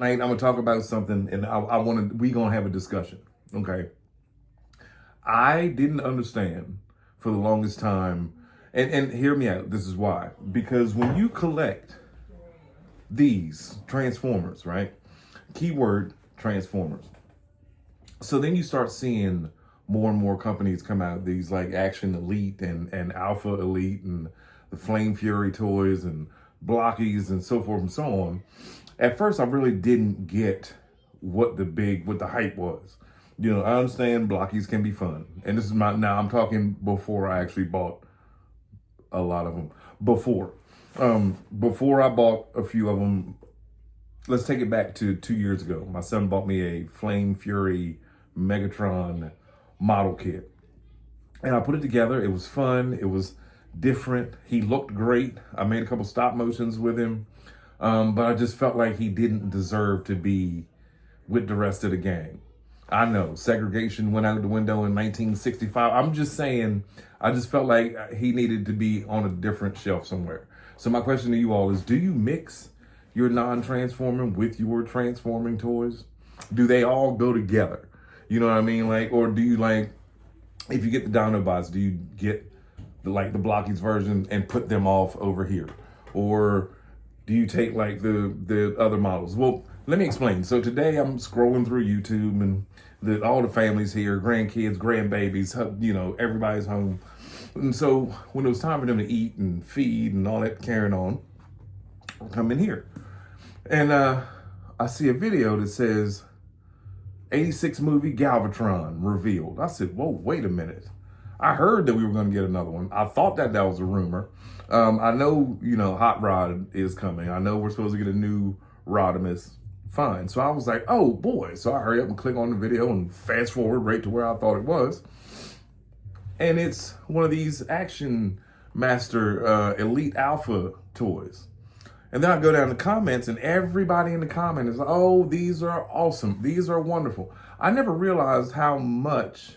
I'm gonna talk about something, and we gonna have a discussion. Okay, I didn't understand for the longest time, and hear me out. This is why, because when you collect these transformers, right? Keyword transformers. So then you start seeing more and more companies come out, these like Action Elite and Alpha Elite and the Flame Fury toys and Blockies and so forth and so on. At first, I really didn't get what the hype was. I understand Blockies can be fun, and this is now I'm talking before I actually bought a lot of them. Before I bought a few of them, let's take it back to 2 years ago. My son bought me a Flame Fury Megatron model kit, and I put it together. It was fun. It was different. He looked great. I made a couple stop motions with him, but I just felt like he didn't deserve to be with the rest of the gang. I know segregation went out the window in 1965. I'm just saying, I just felt like he needed to be on a different shelf somewhere. So my question to you all is, do you mix your non-transforming with your transforming toys? Do they all go together? You know what I mean? Like, or do you like, if you get the Dinobots, do you get the Blockies version and put them off over here? Or do you take like the other models? Well, let me explain. So today I'm scrolling through YouTube, and all the families here, grandkids, grandbabies, everybody's home. And so when it was time for them to eat and feed and all that carrying on, I come in here. And I see a video that says 86 movie Galvatron revealed. I said, whoa, wait a minute. I heard that we were going to get another one. I thought that was a rumor. I know, Hot Rod is coming. I know we're supposed to get a new Rodimus. Fine. So I was like, oh boy. So I hurry up and click on the video and fast forward right to where I thought it was. And it's one of these Action Master Elite Alpha toys. And then I go down the comments, and everybody in the comment is like, oh, these are awesome. These are wonderful. I never realized how much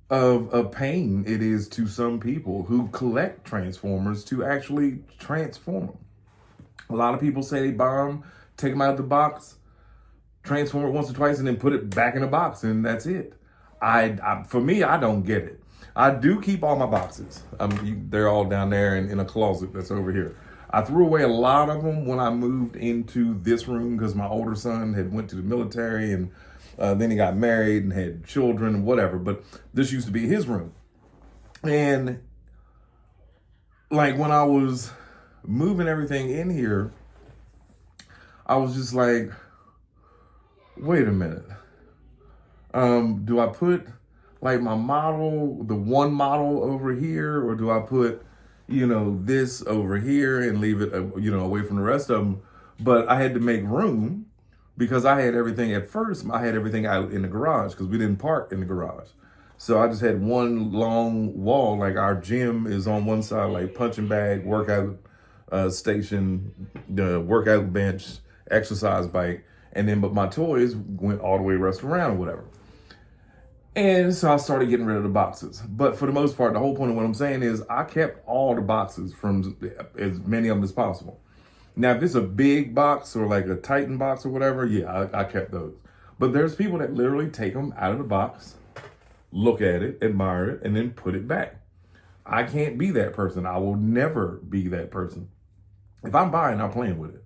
of a pain it is to some people who collect Transformers to actually transform them. A lot of people say they buy them, take them out of the box, transform it once or twice, and then put it back in the box, and that's it. For me, I don't get it. I do keep all my boxes. They're all down there in a closet that's over here. I threw away a lot of them when I moved into this room because my older son had went to the military, and then he got married and had children and whatever. But this used to be his room. And like when I was moving everything in here, I was just like, wait a minute. Do I put like my model, the one model over here, or do I put this over here and leave it, away from the rest of them? But I had to make room because I had everything at first. I had everything out in the garage because we didn't park in the garage. So I just had one long wall. Like our gym is on one side, like punching bag, workout station, the workout bench, exercise bike. And then, but my toys went all the way rest around or whatever. And so I started getting rid of the boxes. But for the most part, the whole point of what I'm saying is I kept all the boxes from as many of them as possible. Now, if it's a big box or like a Titan box or whatever, yeah, I kept those. But there's people that literally take them out of the box, look at it, admire it, and then put it back. I can't be that person. I will never be that person. If I'm buying, I'm playing with it.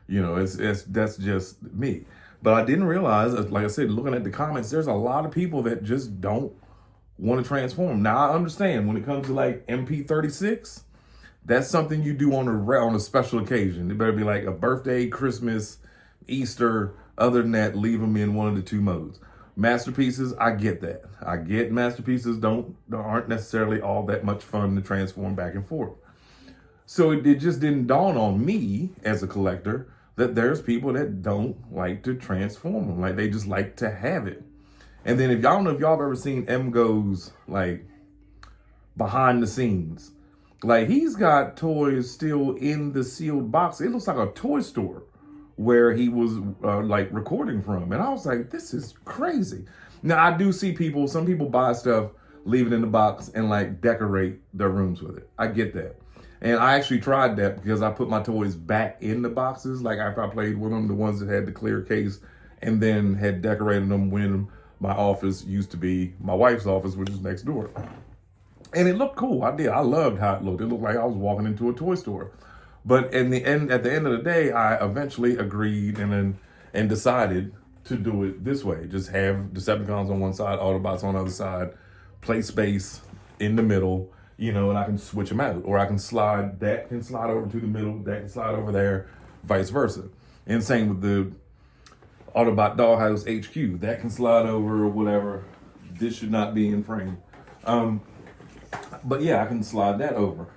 That's just me. But I didn't realize, like I said, looking at the comments, there's a lot of people that just don't want to transform. Now, I understand when it comes to like MP36, that's something you do on a special occasion. It better be like a birthday, Christmas, Easter. Other than that, leave them in one of the two modes. Masterpieces, I get that. I get masterpieces aren't necessarily all that much fun to transform back and forth. So it just didn't dawn on me as a collector that there's people that don't like to transform them. Like they just like to have it. And then if y'all don't know if y'all have ever seen MGO's like behind the scenes, like he's got toys still in the sealed box. It looks like a toy store where he was like recording from. And I was like, this is crazy. Now I do see some people buy stuff, leave it in the box and like decorate their rooms with it. I get that. And I actually tried that because I put my toys back in the boxes, like after I played with them, the ones that had the clear case, and then had decorated them when my office used to be my wife's office, which is next door. And it looked cool. I did. I loved how it looked. It looked like I was walking into a toy store. But at the end of the day, I eventually agreed and decided to do it this way. Just have Decepticons on one side, Autobots on the other side, play space in the middle, and I can switch them out. Or I can slide over to the middle, that can slide over there, vice versa. And same with the Autobot Dollhouse HQ. That can slide over or whatever. This should not be in frame. But yeah, I can slide that over.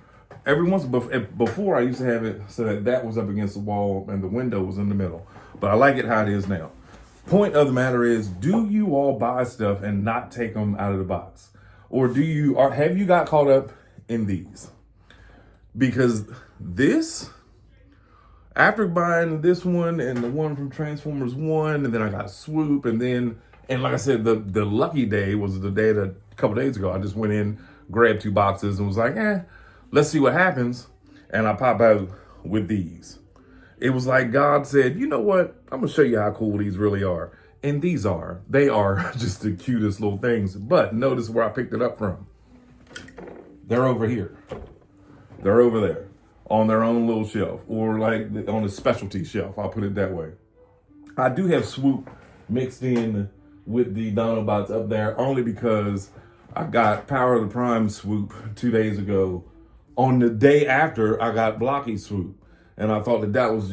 Every once before I used to have it so that was up against the wall and the window was in the middle. But I like it how it is now. Point of the matter is, do you all buy stuff and not take them out of the box? Or have you got caught up in these? Because this, after buying this one and the one from Transformers 1, and then I got Swoop, and like I said, the lucky day was the day that a couple days ago, I just went in, grabbed 2 boxes and was like, let's see what happens. And I pop out with these. It was like God said, you know what? I'm going to show you how cool these really are. And they are just the cutest little things. But notice where I picked it up from. They're over here. They're over there on their own little shelf, or like on a specialty shelf. I'll put it that way. I do have Swoop mixed in with the Dinobots up there only because I got Power of the Prime Swoop 2 days ago on the day after I got Blocky Swoop. And I thought that was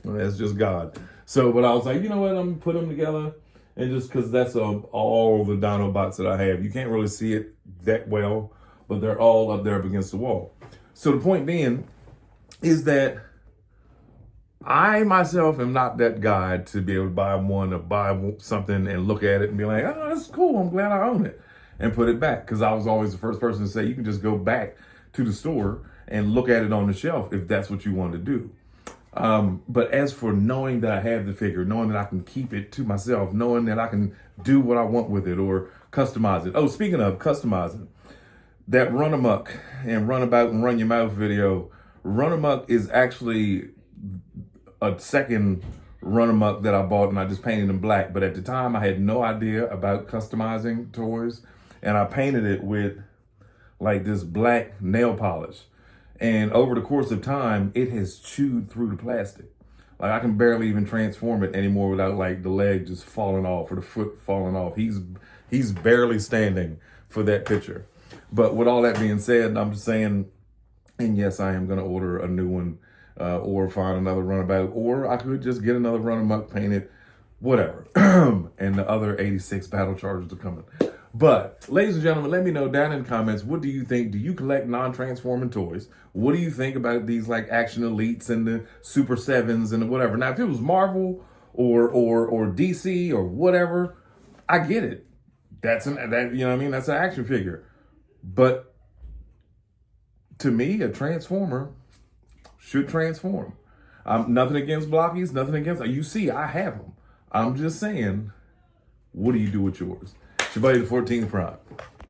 that's just God. So, but I was like, you know what? I'm gonna put them together. And just because that's all the Dinobots that I have. You can't really see it that well, but they're all up there up against the wall. So the point being is that I myself am not that guy to be able to buy something and look at it and be like, oh, that's cool. I'm glad I own it, and put it back. Because I was always the first person to say, you can just go back to the store and look at it on the shelf if that's what you want to do. But as for knowing that I have the figure, knowing that I can keep it to myself, knowing that I can do what I want with it or customize it. Oh, speaking of customizing, that Run Amok and Run About and Run Your Mouth video, Run Amok is actually a second Run Amok that I bought, and I just painted them black. But at the time, I had no idea about customizing toys, and I painted it with like this black nail polish. And over the course of time, it has chewed through the plastic. Like I can barely even transform it anymore without like the leg just falling off or the foot falling off. He's barely standing for that picture. But with all that being said, I'm just saying, and yes, I am going to order a new one or find another Runabout, or I could just get another Run Amok painted, whatever. And the other 86 Battle Chargers are coming. But, ladies and gentlemen, let me know down in the comments, what do you think? Do you collect non-transforming toys? What do you think about these like Action Elites and the Super 7s and the whatever? Now, if it was Marvel or DC or whatever, I get it. That's you know what I mean? That's an action figure. But to me, a Transformer should transform. Nothing against Blockies, nothing against, you see, I have them. I'm just saying, what do you do with yours? It's your buddy, the 14th Prime.